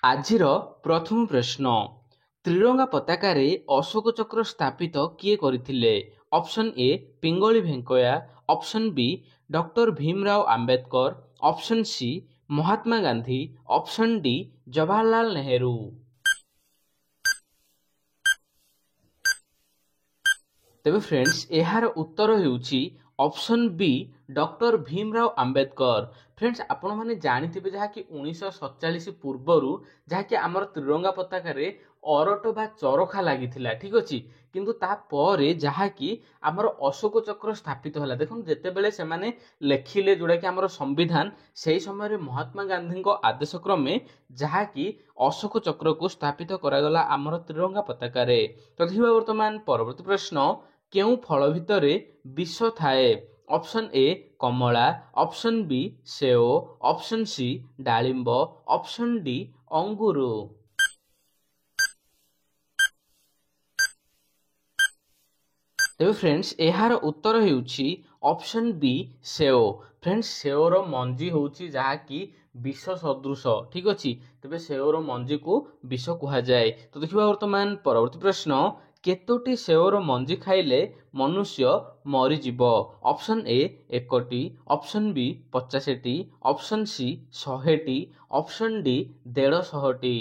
ଆଜିର ପ୍ରଥମ ପ୍ରଶ୍ନ, ତ୍ରିରଙ୍ଗା ପତାକାରେ ଅଶୋକ ଚକ୍ର ସ୍ଥାପିତ କିଏ କରିଥିଲେ? Option A Pingali Venkayya, option B doctor Bhimrao Ambedkar, option C Mahatma Gandhi, option D Jawaharlal Nehru. ତେବେ ଫ୍ରେଣ୍ଡସ୍ ଏହାର ଉତ୍ତର ହେଉଛି option B doctor Bhimrao Ambedkar. Friends ଆପଣମାନେ ଜାଣିଥିବେ ଯାହାକି 1947 ପୂର୍ବରୁ ଯାହାକି ଆମର ତ୍ରିରଙ୍ଗା ପତାକାରେ ଅରଟ ବା ଚରଖା ଲାଗିଥିଲା, ଠିକ୍ ଅଛି। କିନ୍ତୁ ତାପରେ ଯାହାକି ଆମର ଅଶୋକ ଚକ୍ର ସ୍ଥାପିତ ହେଲା। ଦେଖନ୍ତୁ ଯେତେବେଳେ ସେମାନେ ଲେଖିଲେ ଯୋଉଟାକି ଆମର ସମ୍ବିଧାନ, ସେହି ସମୟରେ ମହାତ୍ମା ଗାନ୍ଧୀଙ୍କ ଆଦେଶ କ୍ରମେ ଯାହାକି ଅଶୋକ ଚକ୍ରକୁ ସ୍ଥାପିତ କରାଗଲା ଆମର ତ୍ରିରଙ୍ଗା ପତାକାରେ। ତ ଦେଖିବା ବର୍ତ୍ତମାନ ପରବର୍ତ୍ତୀ ପ୍ରଶ୍ନ, କେଉଁ ଫଳ ଭିତରେ ବିଷ ଥାଏ? ଅପସନ୍ ଏ କମଳା, ଅପସନ୍ ବି ସେଓ, ଅପସନ୍ ସି ଡାଳିମ୍ବ, ଅପସନ୍ ଡି ଅଙ୍ଗୁର। ତେବେ ଫ୍ରେଣ୍ଡସ୍ ଏହାର ଉତ୍ତର ହେଉଛି ଅପସନ୍ ବି ସେଓ। ଫ୍ରେଣ୍ଡସ୍ ସେଓର ମଞ୍ଜି ହେଉଛି ଯାହାକି ବିଷ ସଦୃଶ, ଠିକ୍ ଅଛି। ତେବେ ସେଓର ମଞ୍ଜିକୁ ବିଷ କୁହାଯାଏ। ତ ଦେଖିବା ବର୍ତ୍ତମାନ ପରବର୍ତ୍ତୀ ପ୍ରଶ୍ନ, କେତୋଟି ସେଓର ମଞ୍ଜି ଖାଇଲେ ମନୁଷ୍ୟ ମରିଯିବ? ଅପସନ୍ ଏ 1ଟି, ଅପସନ୍ ବି 50ଟି, ଅପସନ୍ ସି 100ଟି, ଅପସନ୍ ଡି 150ଟି।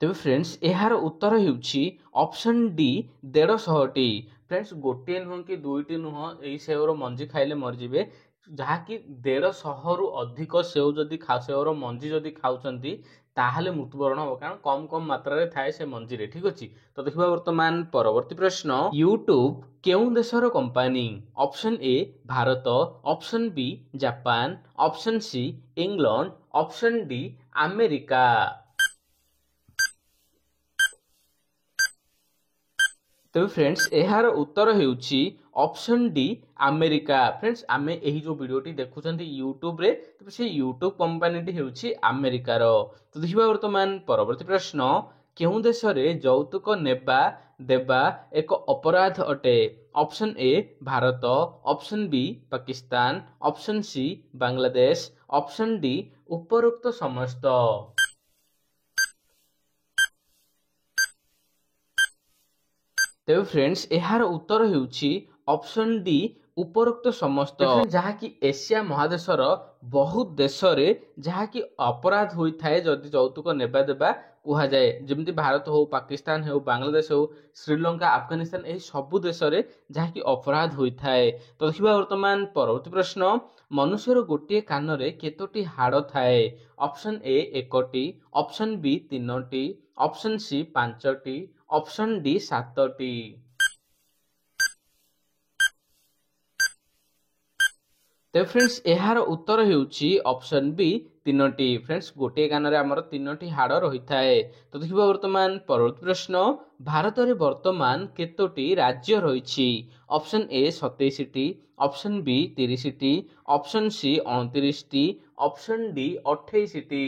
ତେବେ ଫ୍ରେଣ୍ଡସ୍ ଏହାର ଉତ୍ତର ହେଉଛି ଅପସନ୍ ଡି 150ଟି। ଫ୍ରେଣ୍ଡସ୍ ଗୋଟିଏ ନୁହଁ କି ଦୁଇଟି ନୁହଁ, ଏଇ ସେଓର ମଞ୍ଜି ଖାଇଲେ ମରିଯିବେ। ଯାହାକି 150ରୁ ଅଧିକ ସେଓ ଯଦି ସେଓର ମଞ୍ଜି ଯଦି ଖାଉଛନ୍ତି ତାହେଲେ ମୃତ୍ୟୁବରଣ ହେବ, କାରଣ କମ୍ କମ୍ ମାତ୍ରାରେ ଥାଏ ସେ ମଞ୍ଜିରେ, ଠିକ୍ ଅଛି। ତ ଦେଖିବା ବର୍ତ୍ତମାନ ପରବର୍ତ୍ତୀ ପ୍ରଶ୍ନ, ୟୁଟ୍ୟୁବ କେଉଁ ଦେଶର company? Option A Bharat, option B Japan, option C England, option D America. ତେବେ ଫ୍ରେଣ୍ଡସ୍ ଏହାର ଉତ୍ତର ହେଉଛି ଅପସନ୍ ଡି ଆମେରିକା। ଫ୍ରେଣ୍ଡସ୍ ଆମେ ଏହି ଯେଉଁ ଭିଡ଼ିଓଟି ଦେଖୁଛନ୍ତି ୟୁଟ୍ୟୁବରେ, ତେବେ ସେଇ ୟୁଟ୍ୟୁବ କମ୍ପାନୀଟି ହେଉଛି ଆମେରିକାର। ତ ଦେଖିବା ବର୍ତ୍ତମାନ ପରବର୍ତ୍ତୀ ପ୍ରଶ୍ନ, କେଉଁ ଦେଶରେ ଯୌତୁକ ନେବା ଦେବା ଏକ ଅପରାଧ ଅଟେ? Option A Bharat, option B Pakistan, option C Bangladesh, option D ଉପରୋକ୍ତ ସମସ୍ତ। ତେବେ ଫ୍ରେଣ୍ଡସ୍ ଏହାର ଉତ୍ତର ହେଉଛି ଅପସନ୍ ଡି ଉପରୋକ୍ତ ସମସ୍ତ। ଯାହାକି ଏସିଆ ମହାଦେଶର ବହୁତ ଦେଶରେ ଯାହାକି ଅପରାଧ ହୋଇଥାଏ ଯଦି ଯୌତୁକ ନେବା ଦେବା କୁହାଯାଏ। ଯେମିତି ଭାରତ ହଉ, ପାକିସ୍ତାନ ହେଉ, ବାଂଲାଦେଶ ହେଉ, ଶ୍ରୀଲଙ୍କା, ଆଫଗାନିସ୍ତାନ, ଏହି ସବୁ ଦେଶରେ ଯାହାକି ଅପରାଧ ହୋଇଥାଏ। ତ ଦେଖିବା ବର୍ତ୍ତମାନ ପରବର୍ତ୍ତୀ ପ୍ରଶ୍ନ, ମନୁଷ୍ୟର ଗୋଟିଏ କାନରେ କେତୋଟି ହାଡ଼ ଥାଏ? ଅପସନ୍ ଏ 1ଟି, ଅପସନ୍ ବି 3ଟି, ଅପସନ୍ ସି 5ଟି, ଅପସନ୍ ଡି 7ଟି। ତେବେ ଫ୍ରେଣ୍ଡସ୍ ଏହାର ଉତ୍ତର ହେଉଛି ଅପସନ୍ ବି 3ଟି। ଫ୍ରେଣ୍ଡସ୍ ଗୋଟିଏ କାନରେ ଆମର 3ଟି ହାଡ଼ ରହିଥାଏ। ତ ଦେଖିବା ବର୍ତ୍ତମାନ ପରବର୍ତ୍ତୀ ପ୍ରଶ୍ନ, ଭାରତରେ ବର୍ତ୍ତମାନ କେତୋଟି ରାଜ୍ୟ ରହିଛି? ଅପସନ୍ ଏ 27ଟି, ଅପସନ୍ ବି 30ଟି, ଅପସନ୍ ସି 29ଟି, ଅପସନ୍ ଡି 28ଟି।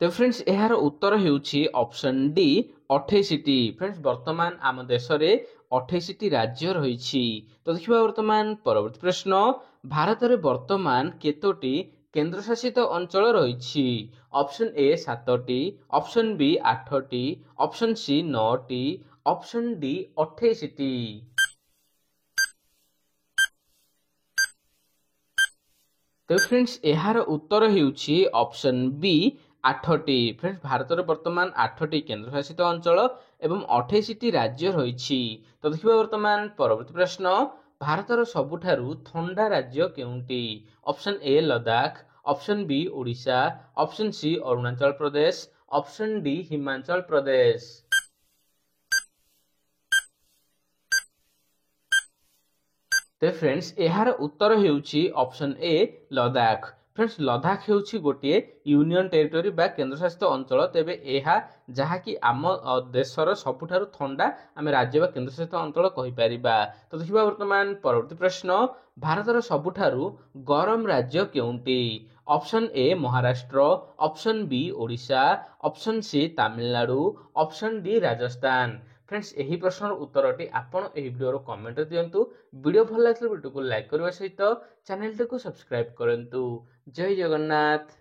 ତେବେ ଫ୍ରେଣ୍ଡସ୍ ଏହାର ଉତ୍ତର ହେଉଛି ଅପସନ୍ ଡି 28ଟି। ଫ୍ରେଣ୍ଡସ୍ ବର୍ତ୍ତମାନ ଆମ ଦେଶରେ 28ଟି ରାଜ୍ୟ ରହିଛି। ତ ଦେଖିବା ବର୍ତ୍ତମାନ ପରବର୍ତ୍ତୀ ପ୍ରଶ୍ନ, ଭାରତରେ ବର୍ତ୍ତମାନ କେତୋଟି କେନ୍ଦ୍ରଶାସିତ ଅଞ୍ଚଳ ରହିଛି? ଅପସନ୍ ଏ 7ଟି, ଅପସନ୍ ବି 8ଟି, ଅପସନ୍ ସି 9ଟି, ଅପସନ୍ ଡି 28ଟି। ତେବେ ଫ୍ରେଣ୍ଡସ୍ ଏହାର ଉତ୍ତର ହେଉଛି ଅପସନ୍ ବି 8ଟି। ଫ୍ରେଣ୍ଡସ୍ ଭାରତରେ ବର୍ତ୍ତମାନ 8ଟି କେନ୍ଦ୍ରଶାସିତ ଅଞ୍ଚଳ ଏବଂ 28ଟି ରାଜ୍ୟ ରହିଛି। ତ ଦେଖିବା ବର୍ତ୍ତମାନ ପରବର୍ତ୍ତୀ ପ୍ରଶ୍ନ, ଭାରତର ସବୁଠାରୁ ଥଣ୍ଡା ରାଜ୍ୟ କେଉଁଟି? Option A Ladakh, option B Odisha, option C Arunachal Pradesh, option D Himachal Pradesh. ତେବେ ଫ୍ରେଣ୍ଡସ୍ ଏହାର ଉତ୍ତର ହେଉଛି option A Ladakh. Friends Ladakh ହେଉଛି ଗୋଟିଏ ୟୁନିୟନ ଟେରିଟୋରୀ ବା କେନ୍ଦ୍ରଶାସିତ ଅଞ୍ଚଳ। ତେବେ ଏହା ଯାହାକି ଆମ ଦେଶର ସବୁଠାରୁ ଥଣ୍ଡା ଆମେ ରାଜ୍ୟ ବା କେନ୍ଦ୍ରଶାସିତ ଅଞ୍ଚଳ କହିପାରିବା। ତ ଦେଖିବା ବର୍ତ୍ତମାନ ପରବର୍ତ୍ତୀ ପ୍ରଶ୍ନ, ଭାରତର ସବୁଠାରୁ ଗରମ ରାଜ୍ୟ କେଉଁଟି? ଅପସନ୍ ଏ Maharashtra, option B Odisha, option C Tamil Nadu, option D Rajasthan. Friends यही प्रश्नर उत्तरटी आपण ଏହି ଭିଡ଼ିଓର କମେଣ୍ଟରେ ଦିଅନ୍ତୁ। ଭିଡ଼ିଓ ଭଲ ଲାଗିଥିଲେ ଭିଡ଼ିଓକୁ ଲାଇକ୍ କରିବା ସହିତ ଚ୍ୟାନେଲଟିକୁ ସବସ୍କ୍ରାଇବ୍ କରନ୍ତୁ। ଜୟ ଜଗନ୍ନାଥ।